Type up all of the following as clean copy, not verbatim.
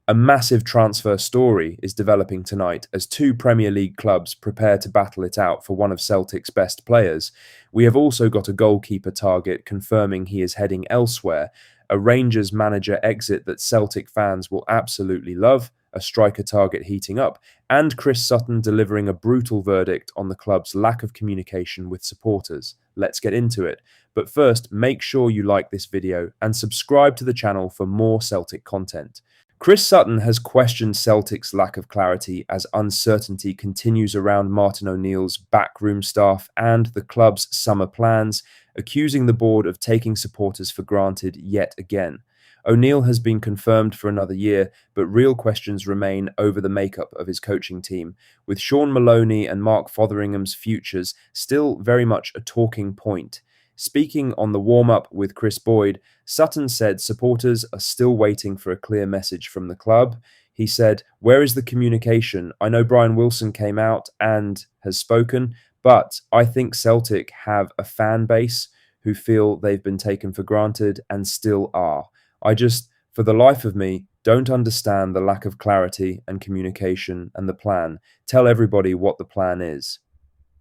A massive transfer story is developing tonight as two Premier League clubs prepare to battle it out for one of Celtic's best players. We have also got a goalkeeper target confirming he is heading elsewhere, a Rangers manager exit that Celtic fans will absolutely love, a striker target heating up, and Chris Sutton delivering a brutal verdict on the club's lack of communication with supporters. Let's get into it. But first, make sure you like this video and subscribe to the channel for more Celtic content. Chris Sutton has questioned Celtic's lack of clarity as uncertainty continues around Martin O'Neill's backroom staff and the club's summer plans, accusing the board of taking supporters for granted yet again. O'Neill has been confirmed for another year, but real questions remain over the makeup of his coaching team, with Sean Maloney and Mark Fotheringham's futures still very much a talking point. Speaking on the warm-up with Chris Boyd, Sutton said supporters are still waiting for a clear message from the club. He said, "Where is the communication? I know Brian Wilson came out and has spoken, but I think Celtic have a fan base who feel they've been taken for granted and still are. I just, for the life of me, don't understand the lack of clarity and communication and the plan. Tell everybody what the plan is."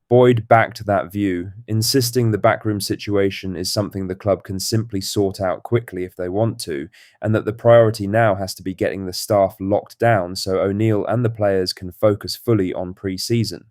Boyd backed that view, insisting the backroom situation is something the club can simply sort out quickly if they want to, and that the priority now has to be getting the staff locked down so O'Neill and the players can focus fully on pre-season.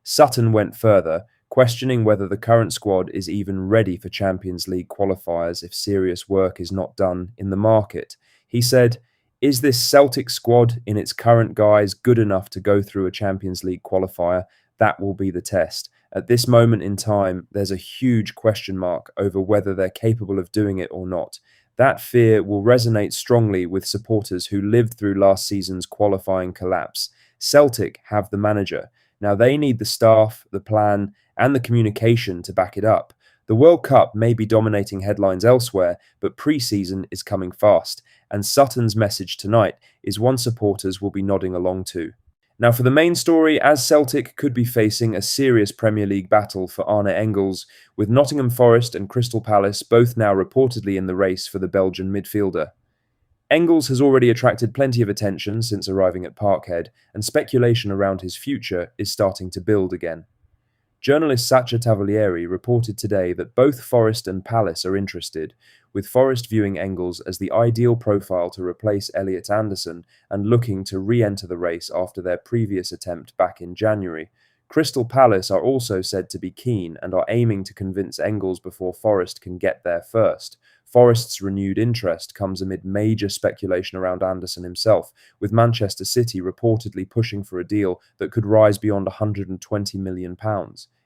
Sutton went further, questioning whether the current squad is even ready for Champions League qualifiers if serious work is not done in the market. He said, "Is this Celtic squad in its current guise good enough to go through a Champions League qualifier? That will be the test. At this moment in time, there's a huge question mark over whether they're capable of doing it or not. That fear will resonate strongly with supporters who lived through last season's qualifying collapse. Celtic have the manager. Now they need the staff, the plan, and the communication to back it up. The World Cup may be dominating headlines elsewhere, but pre-season is coming fast, and Sutton's message tonight is one supporters will be nodding along to. Now for the main story, as Celtic could be facing a serious Premier League battle for Arne Engles, with Nottingham Forest and Crystal Palace both now reportedly in the race for the Belgian midfielder. Engles has already attracted plenty of attention since arriving at Parkhead, and speculation around his future is starting to build again. Journalist Sacha Tavolieri reported today that both Forest and Palace are interested, with Forest viewing Engles as the ideal profile to replace Elliot Anderson and looking to re-enter the race after their previous attempt back in January. Crystal Palace are also said to be keen and are aiming to convince Engles before Forest can get there first. Forest's renewed interest comes amid major speculation around Anderson himself, with Manchester City reportedly pushing for a deal that could rise beyond £120 million.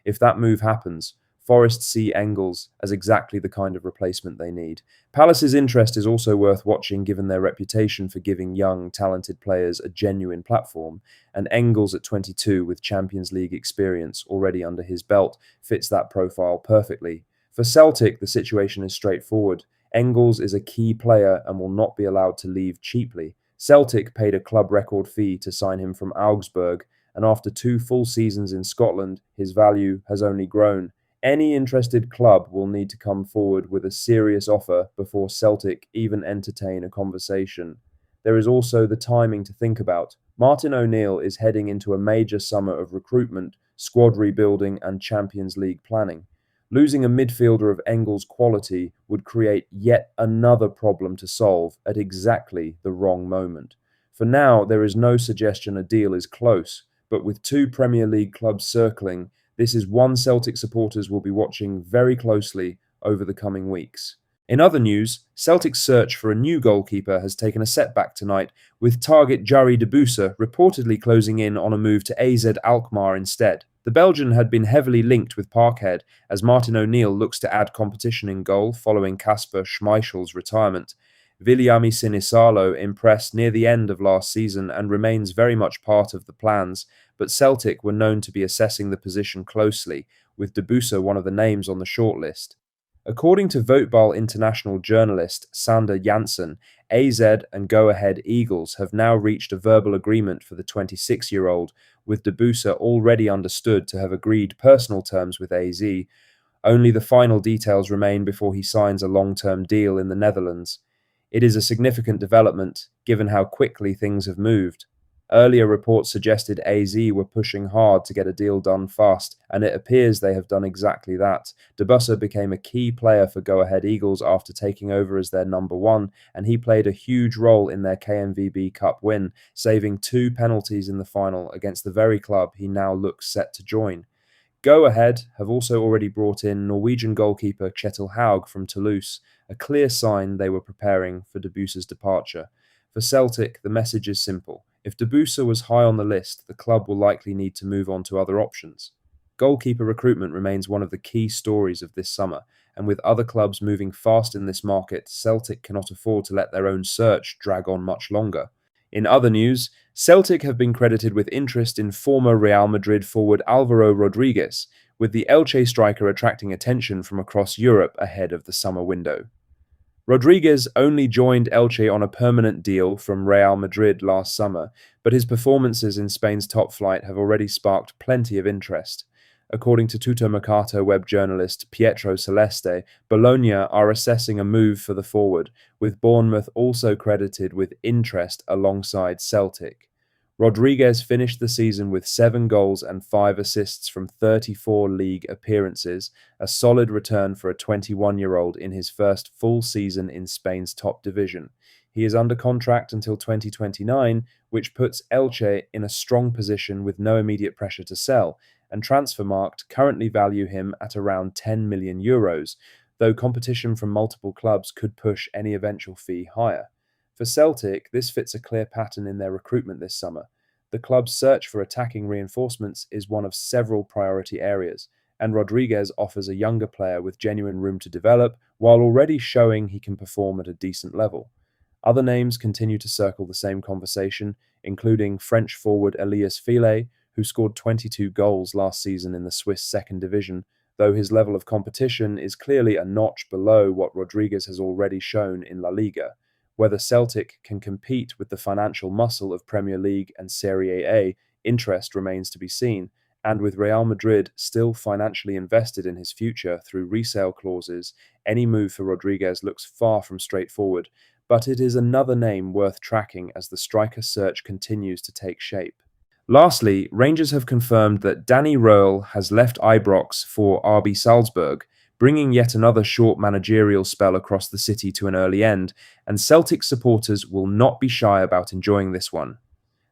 If that move happens, Forest see Engles as exactly the kind of replacement they need. Palace's interest is also worth watching given their reputation for giving young, talented players a genuine platform, and Engles at 22 with Champions League experience already under his belt fits that profile perfectly. For Celtic, the situation is straightforward. Engles is a key player and will not be allowed to leave cheaply. Celtic paid a club record fee to sign him from Augsburg, and after 2 full seasons in Scotland, his value has only grown. Any interested club will need to come forward with a serious offer before Celtic even entertain a conversation. There is also the timing to think about. Martin O'Neill is heading into a major summer of recruitment, squad rebuilding, and Champions League planning. Losing a midfielder of Engles' quality would create yet another problem to solve at exactly the wrong moment. For now, there is no suggestion a deal is close, but with 2 Premier League clubs circling, this is one Celtic supporters will be watching very closely over the coming weeks. In other news, Celtic's search for a new goalkeeper has taken a setback tonight, with target Jari Debusa reportedly closing in on a move to AZ Alkmaar instead. The Belgian had been heavily linked with Parkhead as Martin O'Neill looks to add competition in goal following Kasper Schmeichel's retirement. Viliami Sinisalo impressed near the end of last season and remains very much part of the plans, but Celtic were known to be assessing the position closely, with Debusa one of the names on the shortlist. According to Voetbal international journalist Sander Janssen, AZ and Go Ahead Eagles have now reached a verbal agreement for the 26-year-old, with Debusa already understood to have agreed personal terms with AZ. Only the final details remain before he signs a long-term deal in the Netherlands. It is a significant development, given how quickly things have moved. Earlier reports suggested AZ were pushing hard to get a deal done fast, and it appears they have done exactly that. Debussy became a key player for Go Ahead Eagles after taking over as their number one, and he played a huge role in their KNVB Cup win, saving 2 penalties in the final against the very club he now looks set to join. Go Ahead have also already brought in Norwegian goalkeeper Kjetil Haug from Toulouse, a clear sign they were preparing for Debussy's departure. For Celtic, the message is simple. If Debussy was high on the list, the club will likely need to move on to other options. Goalkeeper recruitment remains one of the key stories of this summer, and with other clubs moving fast in this market, Celtic cannot afford to let their own search drag on much longer. In other news, Celtic have been credited with interest in former Real Madrid forward Alvaro Rodriguez, with the Elche striker attracting attention from across Europe ahead of the summer window. Rodriguez only joined Elche on a permanent deal from Real Madrid last summer, but his performances in Spain's top flight have already sparked plenty of interest. According to Tuttomercato web journalist Pietro Celeste, Bologna are assessing a move for the forward, with Bournemouth also credited with interest alongside Celtic. Rodriguez finished the season with 7 goals and 5 assists from 34 league appearances, a solid return for a 21-year-old in his first full season in Spain's top division. He is under contract until 2029, which puts Elche in a strong position with no immediate pressure to sell, and Transfermarkt currently value him at around €10 million, though competition from multiple clubs could push any eventual fee higher. For Celtic, this fits a clear pattern in their recruitment this summer. The club's search for attacking reinforcements is one of several priority areas, and Rodriguez offers a younger player with genuine room to develop, while already showing he can perform at a decent level. Other names continue to circle the same conversation, including French forward Elias File, who scored 22 goals last season in the Swiss second division, though his level of competition is clearly a notch below what Rodriguez has already shown in La Liga. Whether Celtic can compete with the financial muscle of Premier League and Serie A, interest remains to be seen, and with Real Madrid still financially invested in his future through resale clauses, any move for Rodriguez looks far from straightforward, but it is another name worth tracking as the striker search continues to take shape. Lastly, Rangers have confirmed that Danny Röhl has left Ibrox for RB Salzburg, bringing yet another short managerial spell across the city to an early end, and Celtic supporters will not be shy about enjoying this one.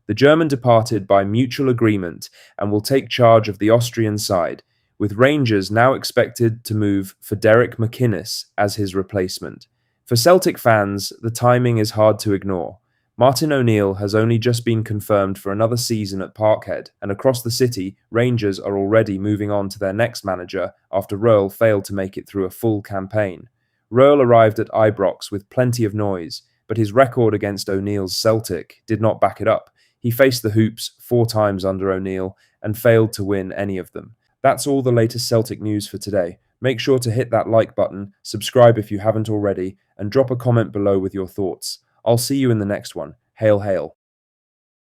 The German departed by mutual agreement and will take charge of the Austrian side, with Rangers now expected to move for Derek McInnes as his replacement. For Celtic fans, the timing is hard to ignore. Martin O'Neill has only just been confirmed for another season at Parkhead, and across the city, Rangers are already moving on to their next manager after Röhl failed to make it through a full campaign. Röhl arrived at Ibrox with plenty of noise, but his record against O'Neill's Celtic did not back it up. He faced the Hoops 4 times under O'Neill and failed to win any of them. That's all the latest Celtic news for today. Make sure to hit that like button, subscribe if you haven't already, and drop a comment below with your thoughts. I'll see you in the next one. Hail, hail.